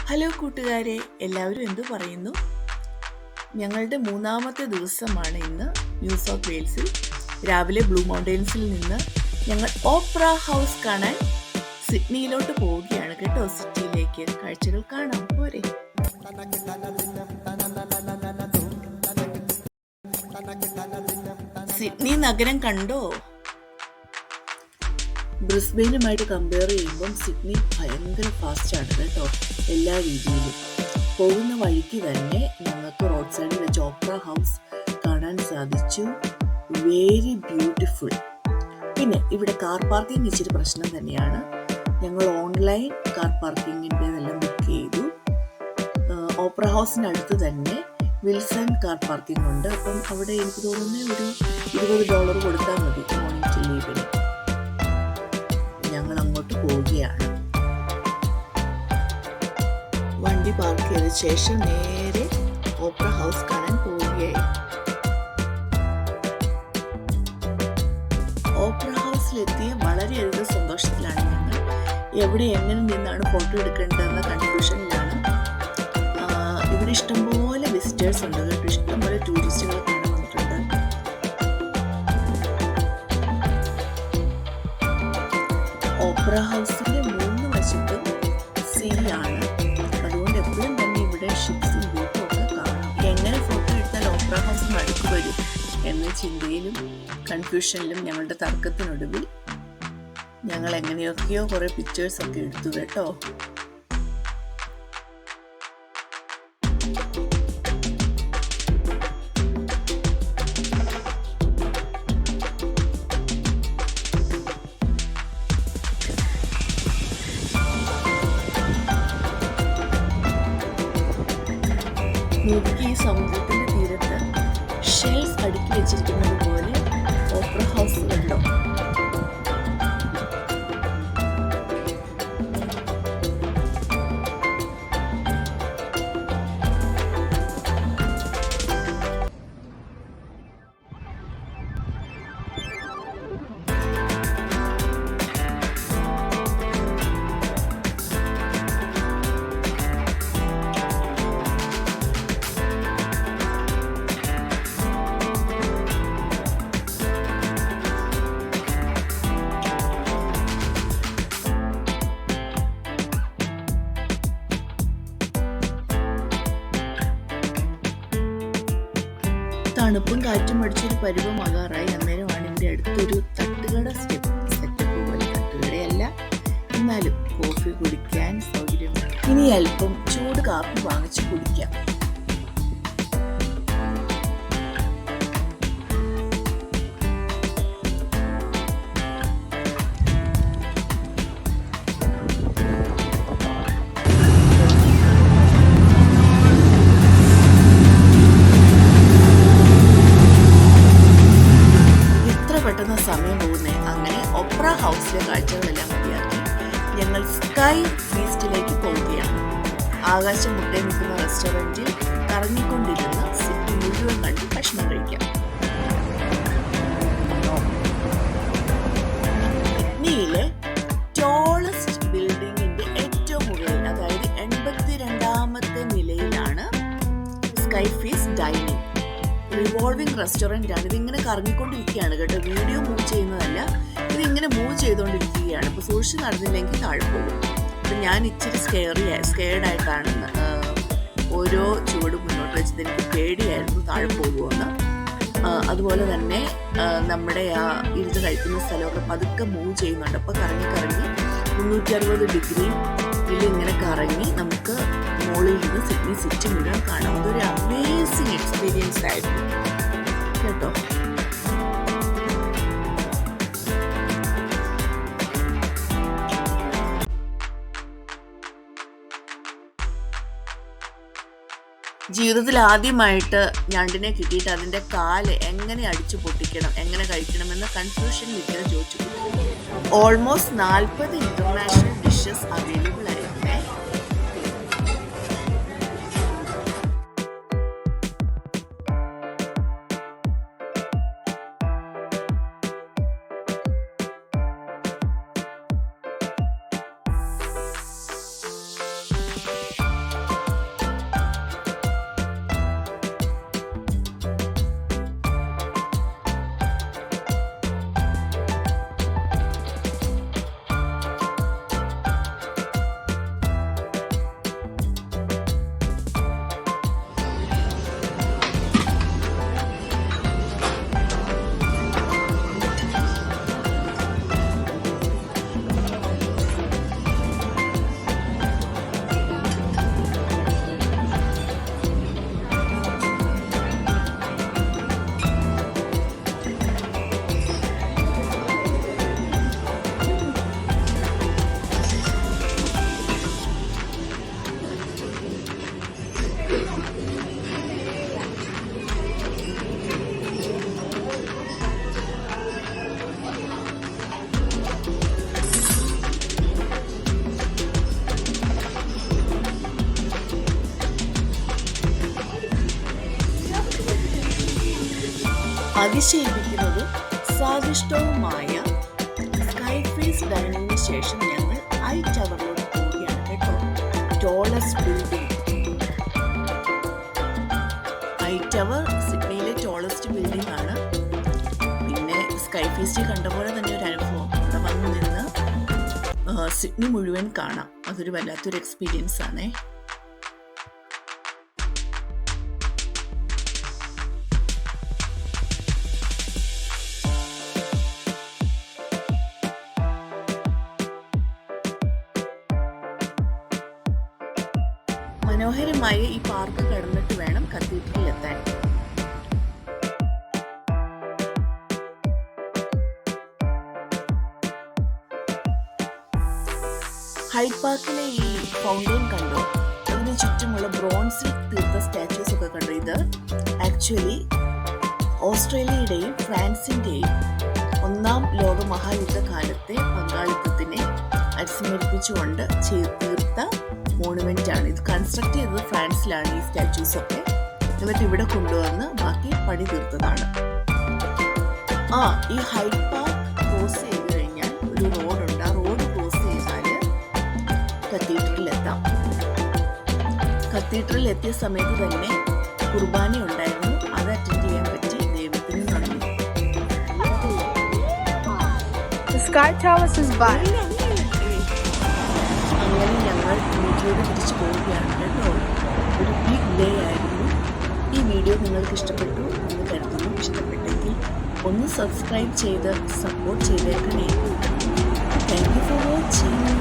Hello കൂട്ടുകാരെ, എല്ലാവരും എന്തു പറയുന്നു? ഞങ്ങളുടെ മൂന്നാമത്തെ ദിവസമാണ് ഇന്ന് ന്യൂ സൗത്ത് വെയിൽസിൽ. രാവിലെ ബ്ലൂ മൗണ്ടെയിൻസിൽ നിന്ന് ഞങ്ങൾ ഓപ്ര ഹൗസ് കാണാൻ സിഡ്നിയിലോട്ട് പോവുകയാണ് കേട്ടോ. സിറ്റിയിലേക്ക് കാഴ്ചകൾ കാണാം, പോരെ? സിഡ്നി നഗരം കണ്ടോ? ബ്രിസ്ബെയിനുമായിട്ട് കമ്പയർ ചെയ്യുമ്പം സിഡ്നി ഭയങ്കര ഫാസ്റ്റാണ് കേട്ടോ, എല്ലാ രീതിയിലും. പോകുന്ന വഴിക്ക് തന്നെ ഞങ്ങൾക്ക് റോഡ് സൈഡിൽ വെച്ച് ഓപ്ര ഹൗസ് കാണാൻ സാധിച്ചു. Very beautiful. പിന്നെ ഇവിടെ കാർ പാർക്കിംഗ് ഇച്ചിരി പ്രശ്നം തന്നെയാണ്. ഞങ്ങൾ ഓൺലൈൻ കാർ പാർക്കിങ്ങിൻ്റെതെല്ലാം ബുക്ക് ചെയ്തു. ഓപ്ര ഹൗസിനടുത്ത് തന്നെ വിൽസൺ കാർ പാർക്കിംഗ് ഉണ്ട്. അപ്പം അവിടെ എനിക്ക് തോന്നുന്നത് ഒരു $20 കൊടുത്താൽ മതി മോർണിംഗ് ടു ലീവിന്. ഞങ്ങൾ അങ്ങോട്ട് പോവുകയാണ്. വണ്ടി പാർക്ക് ചെയ്ത ശേഷം നേരെ ഓപ്ര ഹൗസ് കാണാൻ പോവുകയായി. ഓപ്ര ഹൗസിലെത്തിയ വളരെയധികം സന്തോഷത്തിലാണ് ഞങ്ങൾ. എവിടെ എങ്ങനെ നിന്നാണ് ഫോട്ടോ എടുക്കേണ്ടതെന്ന കൺഫ്യൂഷനിലാണ്. ഇവിടെ ഇഷ്ടംപോലെ വിസിറ്റേഴ്സ് ഉണ്ട് കേട്ടോ, ഇഷ്ടംപോലെ ടൂറിസ്റ്റുകൾ കാണാൻ വന്നിട്ടുണ്ട്. ഓപ്ര ഹൗസിന്റെ 3 വശത്തും സീ ആണ്. അതുകൊണ്ട് എപ്പോഴും തന്നെ ഇവിടെ ഷിപ്സും ബോട്ടും ഒക്കെ കാണാം. എങ്ങനെ ഫോട്ടോ എടുത്താൽ ഓപ്ര ഹൗസ് അടുത്ത് വരും എന്ന ചിന്തയിലും കൺഫ്യൂഷനിലും ഞങ്ങളുടെ തർക്കത്തിനൊടുവിൽ ഞങ്ങൾ എങ്ങനെയൊക്കെയോ കുറെ പിക്ചേഴ്സ് ഒക്കെ എടുത്തു കേട്ടോ. നോക്കി, ഈ സമുദ്രത്തിന്റെ തീരത്ത് ഷെൽസ് അടുക്കി വെച്ചിരിക്കുന്നത് പോലെ ഓപ്ര ഹൗസ് കണ്ടോ. തണുപ്പും കാറ്റും അടിച്ചൊരു പരുവമാകാറായി. അന്നേരമാണ് ഇവിടെ അടുത്തൊരു തട്ടുകട സെറ്റപ്പ് പോലെ. തട്ടുകടയല്ല, എന്നാലും കോഫി കുടിക്കാൻ സൗകര്യമാണ്. ഇനി അല്പം ചൂട് കാപ്പി വാങ്ങിച്ച് കുടിക്കാം. സമയം പോകുന്നേ. അങ്ങനെ ഓപ്ര ഹൗസിലെ കാഴ്ചകളെല്ലാം മതിയാക്കി ഞങ്ങൾ സ്കൈ ഫീസ്റ്റിലേക്ക് പോവുകയാണ്. ആകാശം മുട്ടേ നിൽക്കുന്ന റെസ്റ്റോറൻറ്റിൽ കറങ്ങിക്കൊണ്ടിരുന്ന സിറ്റി മുഴുവൻ കണ്ട് ഭക്ഷണം കഴിക്കാം. സിഡ്നിയിലെ ടോളസ്റ്റ് ബിൽഡിങ്ങിന്റെ ഏറ്റവും മുകളിൽ, അതായത് 82ാമത്തെ നിലയിലാണ് sky feast dining. Revolving restaurant ആണ്. ഇതിങ്ങനെ കറങ്ങിക്കൊണ്ടിരിക്കുകയാണ് കേട്ടോ. വീഡിയോ മൂവ് ചെയ്യുന്നതല്ല, ഇതിങ്ങനെ മൂവ് ചെയ്തുകൊണ്ടിരിക്കുകയാണ്. അപ്പോൾ സൂക്ഷിച്ച് നടന്നില്ലെങ്കിൽ താഴെ പോകും. അപ്പം ഞാൻ ഇച്ചിരി സ്കെയർഡായിട്ടാണ് ഓരോ ചുവടും മുന്നോട്ട് വെച്ചത്. എനിക്ക് പേടിയായിരുന്നു താഴെ പോകുമെന്ന്. അതുപോലെ തന്നെ നമ്മുടെ ആ ഇരുന്ന് കഴിക്കുന്ന സ്ഥലമൊക്കെ പതുക്കെ മൂവ് ചെയ്യുന്നുണ്ട്. അപ്പോൾ കറങ്ങി 360 ഡിഗ്രി ഇങ്ങനെ കറങ്ങി നമുക്ക് മുകളിൽ നിന്ന് സിഡ്നി സിറ്റി മുഴുവൻ കാണാം. അതൊരു അമേസിങ് എക്സ്പീരിയൻസ് ആയിരുന്നു കേട്ടോ. ജീവിതത്തിൽ ആദ്യമായിട്ട് ഞണ്ടിനെ കിട്ടിയിട്ട് അതിൻ്റെ കാല് എങ്ങനെ അടിച്ചു പൊട്ടിക്കണം, എങ്ങനെ കഴിക്കണമെന്ന കൺഫ്യൂഷൻ ഇരിക്കുന്ന ചോദിച്ചു. ഓൾമോസ്റ്റ് 40 ഇന്റർനാഷണൽ ഡിഷസ് അവൈലബിൾ ആയിരുന്നേ. അതിശയിപ്പിക്കുന്നതും സ്വാദിഷ്ടവുമായ സ്കൈ ഫേസ് ഡൈനിങ്ങിന് ശേഷം ഞങ്ങൾ ഐ ടവറിലോട്ട് പോവുകയാണ് കേട്ടോ. Tallest building. ഐ ടവർ സിഡ്നിയിലെ ടോളസ്റ്റ് ബിൽഡിംഗ് ആണ്. പിന്നെ സ്കൈ ഫീസ്റ്റ് കണ്ട പോലെ തന്നെ ഒരു അനുഭവം. അവിടെ വന്ന് നിന്ന് സിഡ്നി മുഴുവൻ കാണാം. അതൊരു വല്ലാത്തൊരു എക്സ്പീരിയൻസ് ആണേ. മനോഹരമായ ഈ പാർക്ക് കടന്നിട്ട് വേണം കത്തീഡ്രലിൽ എത്താൻ. ഹൈഡ് പാർക്കിലെ ഈ ഫൗണ്ടെയിൻ കണ്ടോ? അതിന് ചുറ്റുമുള്ള ബ്രോൺസിൽ തീർത്ത സ്റ്റാച്യൂസ് ഒക്കെ കണ്ടോ? ഇത് ആക്ച്വലി ഓസ്ട്രേലിയയുടെയും ഫ്രാൻസിന്റെയും ഒന്നാം ലോക മഹായുദ്ധ കാലത്തെ പങ്കാളിത്തത്തിനെ അനുസ്മരിപ്പിച്ചുകൊണ്ട് തീർത്ത മോണുമെന്റ് ആണ്. ഇത് കൺസ്ട്രക്ട് ചെയ്തത് ഫ്രാൻസിലാണ്. ഈ സ്റ്റാച്യൂസ് ഒക്കെ എന്നിട്ട് ഇവിടെ കൊണ്ടുവന്ന് ബാക്കി പണി തീർത്തതാണ്. ഈ ഹൈഡ് പാർക്ക് ക്രോസ് ചെയ്ത് കഴിഞ്ഞാൽ ഒരു റോഡുണ്ട്. ആ റോഡ് ക്രോസ് ചെയ്താൽ കത്തീഡ്രലിൽ എത്താം. കത്തീഡ്രലിൽ എത്തിയ സമയത്ത് തന്നെ കുർബാന ഉണ്ടായിരുന്നു. അത് അറ്റൻഡ് ചെയ്യാൻ പറ്റി. ദൈവത്തിന് നന്ദി. അങ്ങനെ ഞങ്ങൾ വീട്ടിലേക്ക് തിരിച്ചു പോവുകയാണ് കേട്ടോ. ഒരു ബിഗ് ഡേ ആയിരുന്നു. ഈ വീഡിയോ നിങ്ങൾക്ക് ഇഷ്ടപ്പെട്ടു എന്ന് കരുതുന്നു. ഇഷ്ടപ്പെട്ടെങ്കിൽ ഒന്ന് സബ്സ്ക്രൈബ് ചെയ്ത് സപ്പോർട്ട് ചെയ്തേക്കണേ. Thank you for watching.